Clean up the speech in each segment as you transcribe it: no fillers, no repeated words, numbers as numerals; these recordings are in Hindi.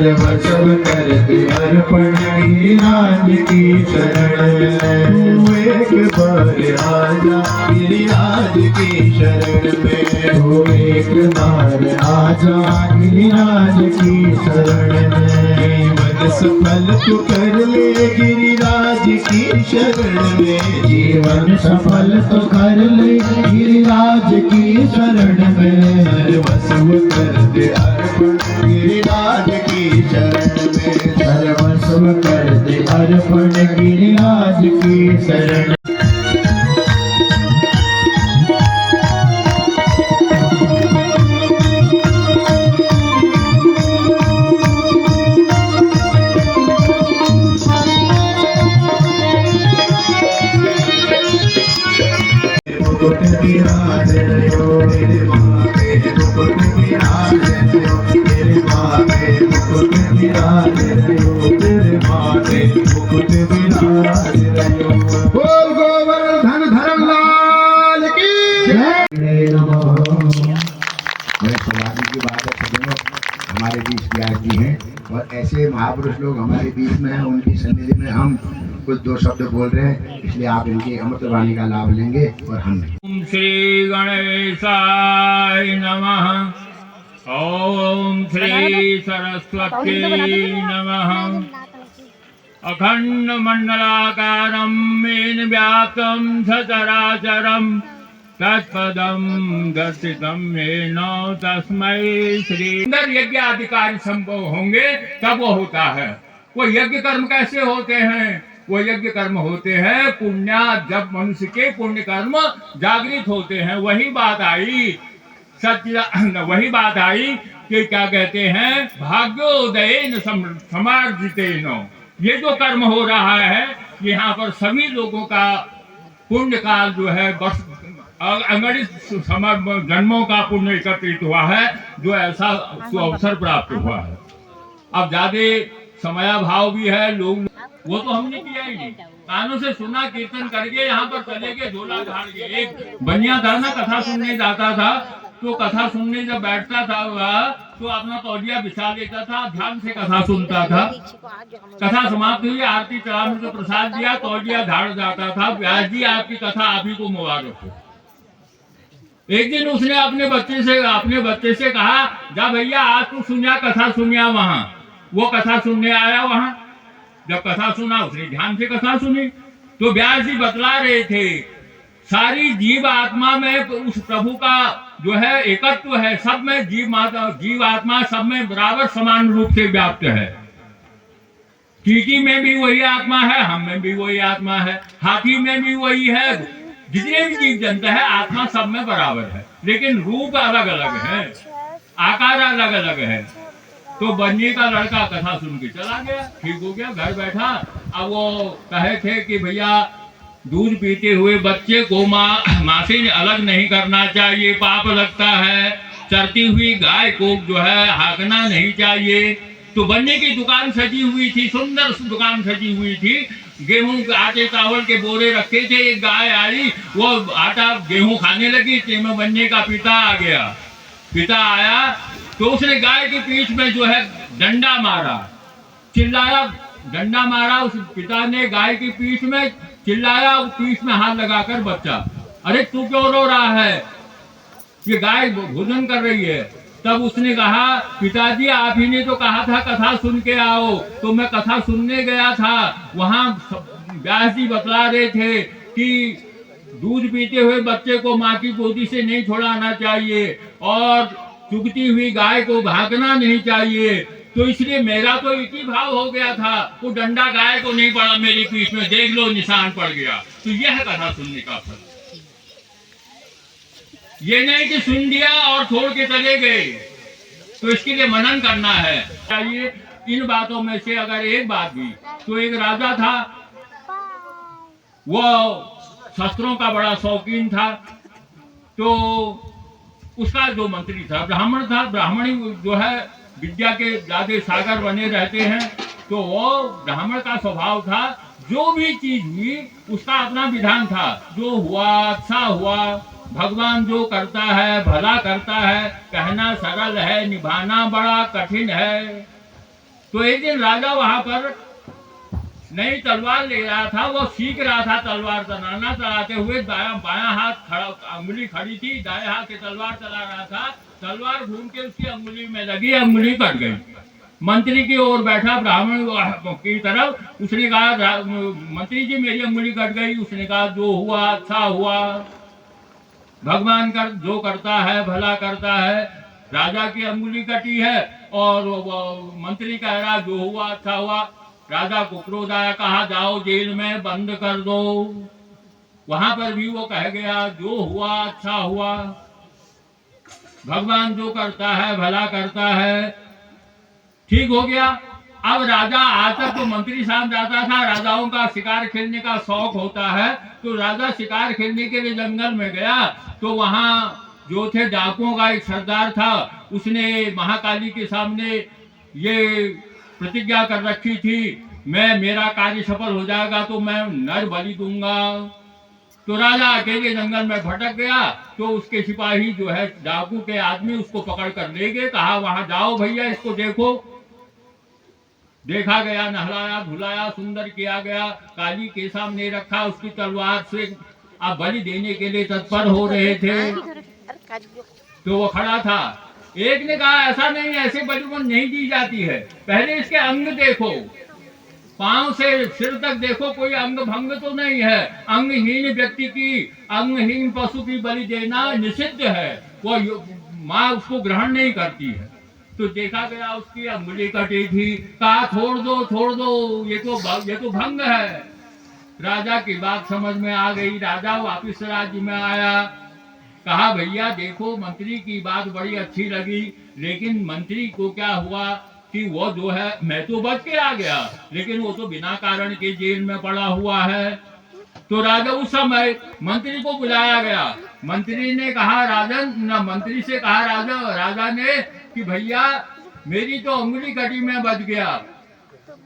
सर्व सब कर दे अर्पण गिरिराज की शरण में। तू एक बार आजा गिरिराज की शरण में। तू एक बार आजा गिरिराज की शरण में। जीवन सफल तू कर ले गिरिराज की शरण में। जीवन सफल तो कर ले गिरिराज की शरण में। सर्वस्व कर दे अर्पण गिरिराज की शरण में। सर्वस्व कर दे अर्पण गिरिराज की शरण। मुकुट विराज रयो मेरे माथे मुकुट विराज रयो मेरे माथे मुकुट विराज रयो मेरे माथे मुकुट विराज रयो। बोल गोवर्धन धर्मलाल की जय। नमः। बड़े सौभाग्य की बात है सज्जनों, हमारे बीच व्यास जी हैं और ऐसे महापुरुष लोग हमारे बीच में हैं। उनकी सन्निधि में हम कुछ दो शब्द बोल रहे हैं, इसलिए आप इनकी अमृत वाणी का लाभ लेंगे और हम भी। ओम श्री गणेशाय नमः। ओम श्री सरस्वती नमः। अखंड मंडलाकारं मेन व्याप्तं सचराचरं तत्पदं दर्शितं येन तस्मै श्री। अंदर यज्ञ अधिकारी संभव होंगे तब वो होता है। वो यज्ञ कर्म कैसे होते हैं? वो यज्ञ कर्म होते हैं पुण्य, जब मनुष्य के पुण्य कर्म जागृत होते हैं। वही बात आई वही बात आई कि क्या कहते हैं, भाग्योदयेन समार्जितेन। ये जो कर्म हो रहा है यहाँ पर सभी लोगों का पुण्य काल जो है अगणित जन्मों का पुण्य एकत्रित हुआ है, जो ऐसा अवसर प्राप्त हुआ है। अब ज्यादा समयाभाव भी है, लोग वो तो हमने किया ही नहीं। कानों से सुना, कीर्तन करके यहाँ पर चले गए, झोला झाड़ के। एक बनिया था ना, कथा सुनने जाता था, तो कथा सुनने जब बैठता था वह तो अपना तौलिया बिछा लेता था, ध्यान से कथा सुनता था। कथा समाप्त हुई, आरती चला में तो प्रसाद दिया, तौलिया झाड़ जाता था। व्यास जी आपकी कथा आप ही को मुबारक हो। एक दिन उसने अपने बच्चे से कहा, जा भैया आज तू सुनिया कथा सुनिया। वहां वो कथा सुनने आया। वहां जब कथा सुना, उसने ध्यान से कथा सुनी, तो व्यास जी बतला रहे थे सारी जीव आत्मा में उस प्रभु का जो है एकत्व है। सब में जीव आत्मा सब में बराबर समान रूप से व्याप्त है। चींटी में भी वही आत्मा है, हम में भी वही आत्मा है, हाथी में भी वही है। जितने भी जीव जंतु है आत्मा सब में बराबर है, लेकिन रूप अलग अलग है, आकार अलग अलग है। तो बन्नी का लड़का कथा सुन के चला गया, ठीक हो गया, घर बैठा। अब वो कहे थे कि भैया दूध पीते हुए बच्चे को माँ से अलग नहीं करना चाहिए, पाप लगता है। चरती हुई गाय को जो है हाँकना नहीं चाहिए। तो बन्नी की दुकान सजी हुई थी, सुंदर दुकान सजी हुई थी। गेहूं आटे चावल के बोरे रखे थे। एक गाय आई, वो आटा गेहूं खाने लगी, तेमें बन्नी का पिता आ गया। पिता आया तो उसने गाय की पीठ में जो है डंडा मारा, चिल्लाया, डंडा मारा। उस पिता ने गाय की पीठ में चिल्लाया, पीठ में हाथ लगाकर, बच्चा अरे तू क्यों रो रहा है, ये गाय भोजन कर रही है। तब उसने कहा, पिताजी आप ही ने तो कहा था कथा सुन के आओ, तो मैं कथा सुनने गया था। वहां व्यास जी बतला रहे थे कि दूध पीते हुए बच्चे को माँ की गोदी से नहीं छोड़ाना चाहिए और चुगती हुई गाय को भागना नहीं चाहिए। तो इसलिए मेरा तो एक ही भाव हो गया था, वो डंडा गाय को नहीं पड़ा, मेरी पीठ में देख लो निशान पड़ गया। तो यह कथा सुनने का फल। ये नहीं कि सुन दिया और छोड़ के चले गए। तो इसके लिए मनन करना है चाहिए। इन बातों में से अगर एक बात भी, तो एक राजा था, वो शस्त्रों का बड़ा शौकीन था। तो उसका जो मंत्री था ब्राह्मण था। ब्राह्मणी जो है विद्या के ज्यादा सागर बने रहते हैं। तो वो ब्राह्मण का स्वभाव था, जो भी चीज हुई उसका अपना विधान था। जो हुआ अच्छा हुआ, भगवान जो करता है भला करता है, कहना सरल है, निभाना बड़ा कठिन है। तो एक दिन राजा वहां पर नई तलवार ले रहा था, वो सीख रहा था तलवार चलाना। चलाते हुए बायां हाथ खड़ा, अंगुली खड़ी थी, दाएं हाथ से तलवार चला रहा था। तलवार घूम के उसकी अंगुली में लगी, अंगुली कट गई। मंत्री की ओर बैठा ब्राह्मण की तरफ, उसने कहा मंत्री जी मेरी अंगुली कट गई। उसने कहा जो हुआ अच्छा हुआ, भगवान जो करता है भला करता है। राजा की अंगुली कटी है और मंत्री कह रहा जो हुआ अच्छा हुआ। राजा को क्रोध आया, कहा जाओ जेल में बंद कर दो। वहां पर भी वो कह गया जो हुआ अच्छा हुआ, भगवान जो करता है भला करता है। ठीक हो गया। अब राजा आज तक तो मंत्री साहब जाता था, राजाओं का शिकार खेलने का शौक होता है, तो राजा शिकार खेलने के लिए जंगल में गया। तो वहां जो थे डाकुओं का एक सरदार था, उसने महाकाली के सामने ये प्रतिज्ञा कर रखी थी, मेरा कार्य सफल हो जाएगा तो मैं नर बलि दूंगा। तो राजा अकेले जंगल में भटक गया। तो उसके सिपाही जो है डाकू के आदमी उसको पकड़ कर ले गए। कहा वहां जाओ भैया इसको देखो। देखा गया, नहलाया धुलाया, सुंदर किया गया, काली के सामने रखा, उसकी तलवार से आप बलि देने के लिए तत्पर हो रहे थे। तो वो खड़ा था। एक ने कहा ऐसा नहीं, ऐसे बलि नहीं दी जाती है, पहले इसके अंग देखो, पांव से सिर तक देखो, कोई अंग भंग तो नहीं है। अंगहीन व्यक्ति की, अंगहीन पशु की बलि देना निषिद्ध है, वो माँ उसको ग्रहण नहीं करती है। तो देखा गया उसकी अंगुली कटी थी। कहा छोड़ दो, ये तो भंग है। राजा की बात समझ में आ गई। राजा वापिस राज्य में आया। कहा भैया देखो मंत्री की बात बड़ी अच्छी लगी, लेकिन मंत्री को क्या हुआ कि वो जो है, मैं तो बच के आ गया, लेकिन वो तो बिना कारण के जेल में पड़ा हुआ है। तो राजा उस समय मंत्री को बुलाया गया। मंत्री ने कहा मंत्री से कहा राजा ने कि भैया मेरी तो अंगुली कटी में बच गया,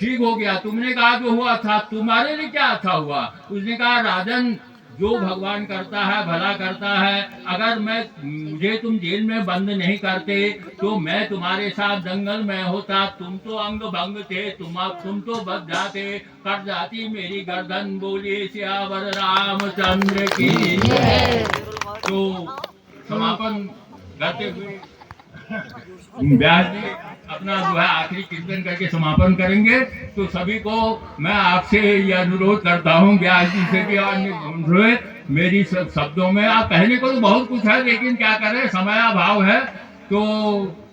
ठीक हो गया। तुमने कहा जो हुआ था, तुम्हारे लिए क्या अच्छा हुआ? उसने कहा राजन जो भगवान करता है भला करता है। अगर मुझे तुम जेल में बंद नहीं करते तो मैं तुम्हारे साथ जंगल में होता। तुम तो अंग भंग थे, तुम तो बच जाते, कट जाती मेरी गर्दन। बोलिए सियावर रामचंद्र की। तो समापन करते हुए व्यास जी अपना जो है आखिरी कीर्तन करके समापन करेंगे। तो सभी को मैं आपसे ये अनुरोध करता हूँ, व्यास जी से भी अन्य मेरी शब्दों में, आप कहने को तो बहुत कुछ है, लेकिन क्या करें समयाभाव है। तो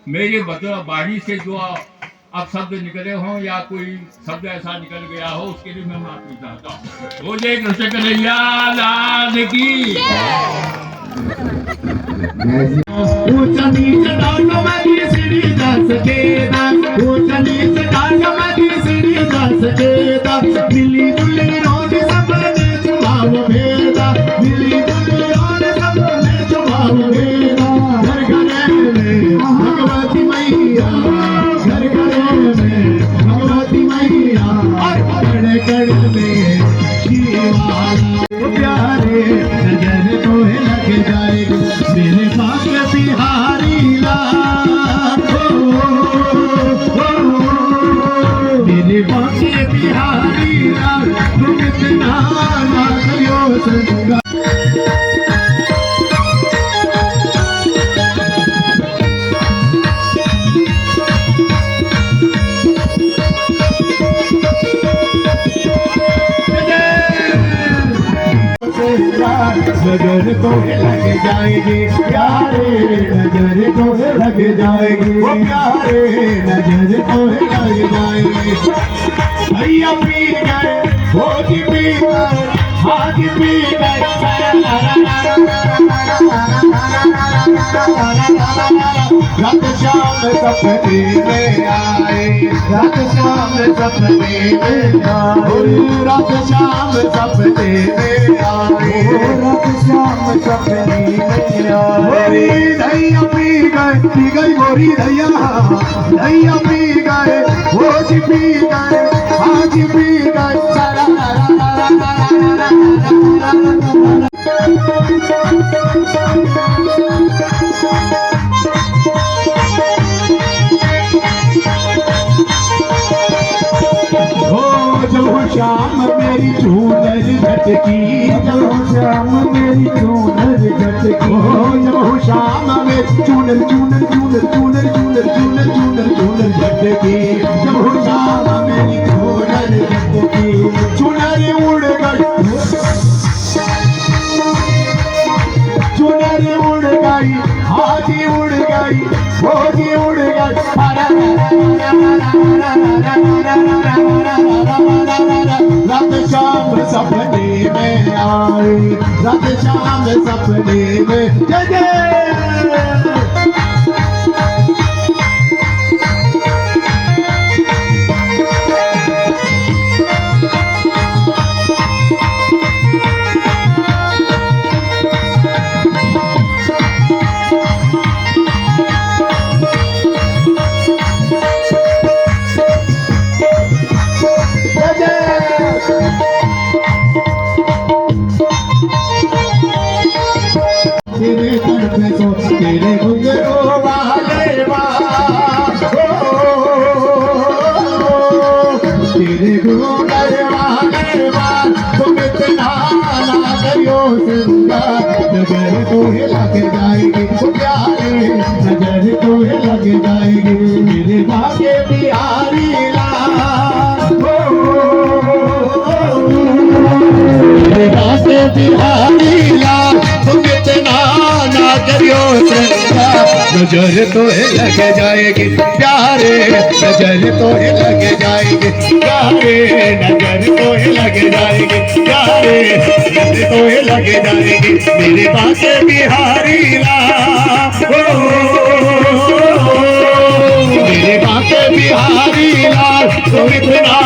मेरी वाणी से जो अब शब्द निकले हों या कोई शब्द ऐसा निकल गया हो, उसके लिए मैं माफी चाहता हूँ। बोले कृष्ण कन्हैया लाल की। ऊंचा नीच डाल मरी सीढ़ी दस केदा, ऊंचा नीच डाल मरी सीढ़ी दस केदा। मिली जुली रोज सबने जुभाव भेदा, मिली जुली रोज सबने जुभाव भेदा। घर घर में भगवती मैया, घर घर में भगवती मैया, और कण कण में शिवाला। प्यारे नजर तो लग जाएगी मेरे भाग्य बिहारी लाल, मेरे भाग्य बिहारी लाल, तुम इतना नागियो संगा। नजर तो लग जाएगी प्यारे, नजर तो लग जाएगी, वो प्यारे नजर तो लग जाएगी। भैया पी गए, भोज पी गए, आज पी गए, रात शाम सपने में आए, रात शाम सपने में आए, रात शाम सपने में आए, रात शाम सपने में आए। धैया पी गई मोरी धैया, धैया पी गए, भोज पी गए, आज पी गए, सारा श्याम मेरी चूनर झटकी जब हो श्याम मेरी चूनर झटकी जब हो श्याम मेरी चूनर चूनर चूनर चूनर चूनर चूनर चूनर चूनर झटकी जब हो श्याम मेरी चूनर झटकी चूनर उड़ गई चुनर उड़ गई हाथी उड़ गई भोगी उड़ गई रात शाम सपने में आई रात शाम सपने में जय जय तेरे तन पे तो तेरे घुंघरू वाले तेरे घुंघरू वाले तुम इतना ना करियो सुंदर नजर तुम्हें लग जाएगी प्यारे नजर तुम्हें लग जाएगी मेरे भाग्य बिहारी लाल मेरे भाग्य बिहारी लाल तुम इतना ना करियो नजर तो लग जाएगी प्यारे नजर तो लग जाएगी प्यारे नजर तो लग जाएगी प्यारे नजर तो लग जाएगी मेरे पास बिहारी लाल मेरे पास बिहारी लाल तुम इतना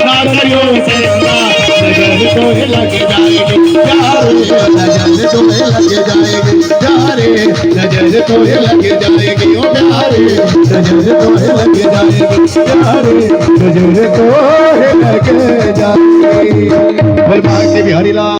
ना करियो नजर तो लग जाएगी प्यारे नजर तो लग जाएगी प्यारे नजर तो लग जाएगी ओ प्यारे नजर तो लग जाएगी प्यारे नजर तो लग जाएगी बिहारी लाल।